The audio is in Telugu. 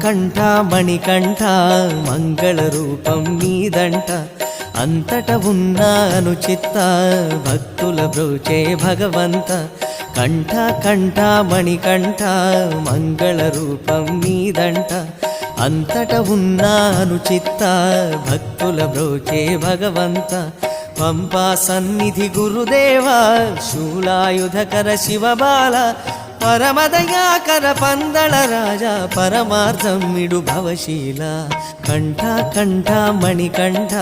కంఠ మణికంఠ మంగళ రూపం నీదంట అంతట ఉన్నాను చిత్త భక్తుల బ్రోచే భగవంత కంఠ కంఠ మణికంఠ మంగళ రూపం నీదంట అంతట ఉన్నాను చిత్త భక్తుల బ్రోచే భగవంత పంపా సన్నిధి గురుదేవా శూలాయుధకర శివబాల పరమదయాకర పందళ రాజా పరమార్థం మిడు భవశీల కంఠ కంఠ మణికంఠ